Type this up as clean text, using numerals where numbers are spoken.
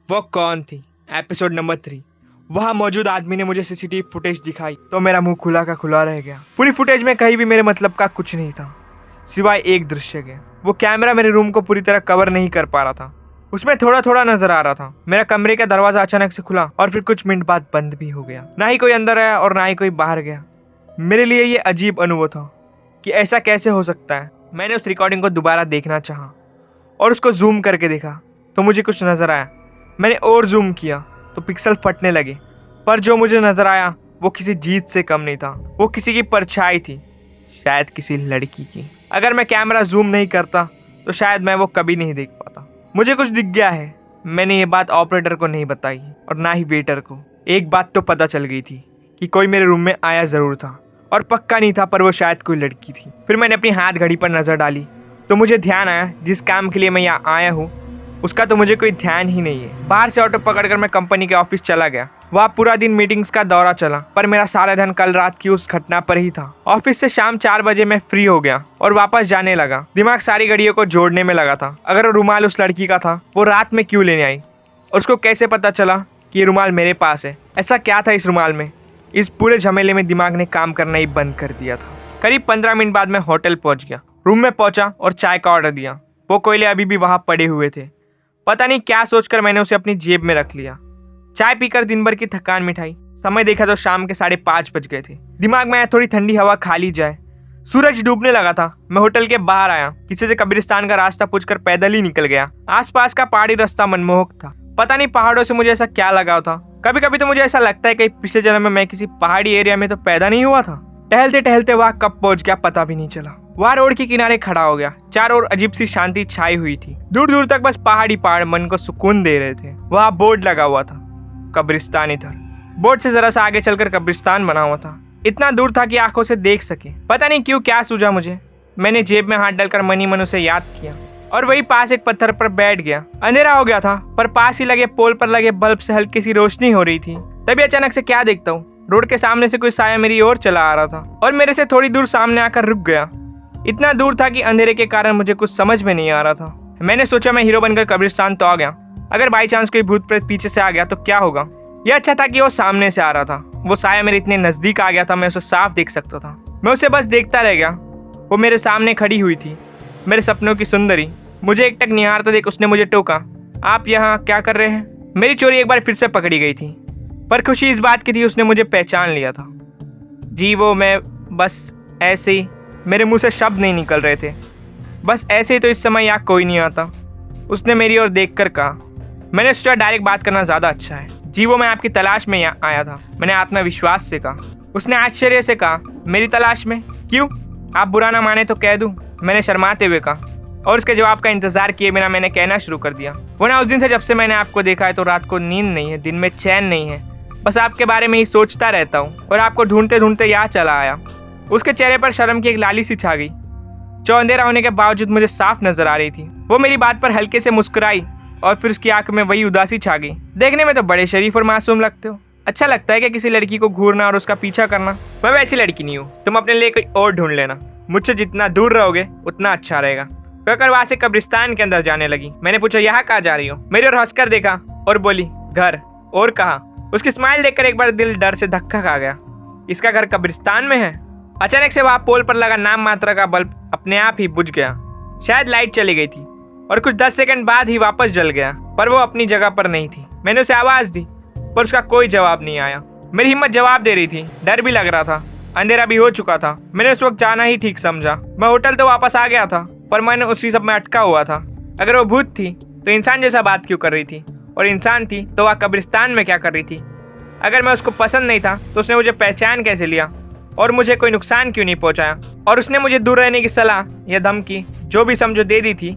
वो कौन थी? Episode number 3। वहाँ मौजूद आदमी ने मुझे सीसीटीवी फुटेज दिखाई तो मेरा मुंह खुला का खुला रह गया। पूरी फुटेज में कहीं भी मेरे मतलब का कुछ नहीं था सिवाय एक दृश्य के। वो कैमरा मेरे रूम को पूरी तरह कवर नहीं कर पा रहा था, उसमें थोड़ा थोड़ा नजर आ रहा था। मेरा कमरे का दरवाजा अचानक से खुला और फिर कुछ मिनट बाद बंद भी हो गया। ना ही कोई अंदर आया और ना ही कोई बाहर गया। मेरे लिए ये अजीब अनुभव था कि ऐसा कैसे हो सकता है। मैंने उस रिकॉर्डिंग को दोबारा देखना चाहा और उसको जूम करके देखा तो मुझे कुछ नजर आया। मैंने और जूम किया तो पिक्सल फटने लगे, पर जो मुझे नजर आया वो किसी जीत से कम नहीं था। वो किसी की परछाई थी, शायद किसी लड़की की। अगर मैं कैमरा जूम नहीं करता तो शायद मैं वो कभी नहीं देख पाता। मुझे कुछ दिख गया है। मैंने ये बात ऑपरेटर को नहीं बताई और ना ही वेटर को। एक बात तो पता चल गई थी कि कोई मेरे रूम में आया जरूर था और पक्का नहीं था, पर वो शायद कोई लड़की थी। फिर मैंने अपनी हाथ घड़ी पर नजर डाली तो मुझे ध्यान आया जिस काम के लिए मैं यहाँ आया हूँ उसका तो मुझे कोई ध्यान ही नहीं है। बाहर से ऑटो पकड़कर मैं कंपनी के ऑफिस चला गया। वहाँ पूरा दिन मीटिंग्स का दौरा चला, पर मेरा सारा ध्यान कल रात की उस घटना पर ही था। ऑफिस से शाम 4 बजे मैं फ्री हो गया और वापस जाने लगा। दिमाग सारी घड़ियों को जोड़ने में लगा था। अगर वो रुमाल उस लड़की का था, वो रात में क्यों लेने आई और उसको कैसे पता चला कि ये रुमाल मेरे पास है? ऐसा क्या था इस रुमाल में? इस पूरे झमेले में दिमाग ने काम करना ही बंद कर दिया था। करीब 15 मिनट बाद मैं होटल पहुंच गया। रूम में पहुंचा और चाय का ऑर्डर दिया। वो कोयले अभी भी वहां पड़े हुए थे। पता नहीं क्या सोचकर मैंने उसे अपनी जेब में रख लिया। चाय पीकर दिन भर की थकान मिटाई। समय देखा तो शाम के 5:30 बज गए थे। दिमाग में थोड़ी ठंडी हवा खा ली जाए। सूरज डूबने लगा था। मैं होटल के बाहर आया, किसी से कब्रिस्तान का रास्ता पूछकर पैदल ही निकल गया। आसपास का पहाड़ी रास्ता मनमोहक था। पता नहीं पहाड़ों से मुझे ऐसा क्या लगाव था। कभी कभी तो मुझे ऐसा लगता है कि पिछले जन्म में मैं किसी पहाड़ी एरिया में तो पैदा नहीं हुआ था। टहलते टहलते वहाँ कब पहुंच गया पता भी नहीं चला। वहाँ रोड के किनारे खड़ा हो गया। चारों ओर अजीब सी शांति छाई हुई थी। दूर दूर तक बस पहाड़ी पहाड़ मन को सुकून दे रहे थे। वहाँ बोर्ड लगा हुआ था, कब्रिस्तान इधर। बोर्ड से जरा सा आगे चलकर कब्रिस्तान बना हुआ था। इतना दूर था कि आंखों से देख सके। पता नहीं क्यों क्या सूझा मुझे। मैंने जेब में हाथ डालकर मनी मन उसे याद किया और वही पास एक पत्थर पर बैठ गया। अंधेरा हो गया था, पर पास ही लगे पोल पर लगे बल्ब से हल्की सी रोशनी हो रही थी। तभी अचानक से क्या देखता हूँ, रोड के सामने से कोई साया मेरी ओर चला आ रहा था और मेरे से थोड़ी दूर सामने आकर रुक गया। इतना दूर था कि अंधेरे के कारण मुझे कुछ समझ में नहीं आ रहा था। मैंने सोचा मैं हीरो बनकर कब्रिस्तान तो आ गया, अगर बाई चांस कोई भूत प्रेत पीछे से आ गया तो क्या होगा। यह अच्छा था कि वो सामने से आ रहा था। वो साया मेरे इतने नजदीक आ गया था, मैं उसे साफ देख सकता था। मैं उसे बस देखता रह गया। वो मेरे सामने खड़ी हुई थी, मेरे सपनों की सुंदरी। मुझे एकटक निहारता देख उसने मुझे टोका, आप यहाँ क्या कर रहे हैं? मेरी चोरी एक बार फिर से पकड़ी गई थी, पर खुशी इस बात की थी उसने मुझे पहचान लिया था। जी वो मैं बस ऐसे ही, मेरे मुंह से शब्द नहीं निकल रहे थे। बस ऐसे ही तो इस समय यहाँ कोई नहीं आता, उसने मेरी ओर देखकर कहा। मैंने सोचा डायरेक्ट बात करना ज़्यादा अच्छा है। जी वो मैं आपकी तलाश में यहाँ आया था, मैंने आत्मविश्वास से कहा। उसने आश्चर्य से कहा, मेरी तलाश में? क्यों? आप बुरा ना माने तो कह दूँ, मैंने शर्माते हुए कहा। और उसके जवाब का इंतजार किए बिना मैंने कहना शुरू कर दिया। वो ना उस दिन से जब से मैंने आपको देखा है तो रात को नींद नहीं है, दिन में चैन नहीं है। बस आपके बारे में ही सोचता रहता हूँ और आपको ढूंढते ढूंढते यहाँ चला आया। उसके चेहरे पर शर्म की एक लाली सी छा गई, जो अंधेरा होने के बावजूद मुझे साफ नजर आ रही थी। वो मेरी बात पर हल्के से मुस्कुराई और फिर उसकी आंख में वही उदासी छा गई। देखने में तो बड़े शरीफ और मासूम लगते हो। अच्छा लगता है कि किसी लड़की को घूरना और उसका पीछा करना। मैं वैसी लड़की नहीं हूँ, तुम अपने लिए कोई और ढूंढ लेना। मुझसे जितना दूर रहोगे उतना अच्छा रहेगा। कहकर वहां से कब्रिस्तान के अंदर जाने लगी। मैंने पूछा, यहाँ कहाँ जा रही हो? मेरी ओर हंसकर देखा और बोली, घर। और कहा? उसकी स्माइल देखकर एक बार दिल डर से धक्का खा गया। इसका घर कब्रिस्तान में है? अचानक से वहां पोल पर लगा नाम मात्रा का बल्ब अपने आप ही बुझ गया। शायद लाइट चली गई थी और कुछ 10 सेकंड बाद ही वापस जल गया, पर वो अपनी जगह पर नहीं थी। मैंने उसे आवाज दी पर उसका कोई जवाब नहीं आया। मेरी हिम्मत जवाब दे रही थी, डर भी लग रहा था। अंधेरा भी हो चुका था। मैंने उस वक्त जाना ही ठीक समझा। मैं होटल तो वापस आ गया था, पर मैंने उसी सब में अटका हुआ था। अगर वो भूत थी तो इंसान जैसा बात क्यों कर रही थी, और इंसान थी तो वह कब्रिस्तान में क्या कर रही थी? अगर मैं उसको पसंद नहीं था तो उसने मुझे पहचान कैसे लिया और मुझे कोई नुकसान क्यों नहीं पहुंचाया? और उसने मुझे दूर रहने की सलाह या धमकी जो भी समझो दे दी थी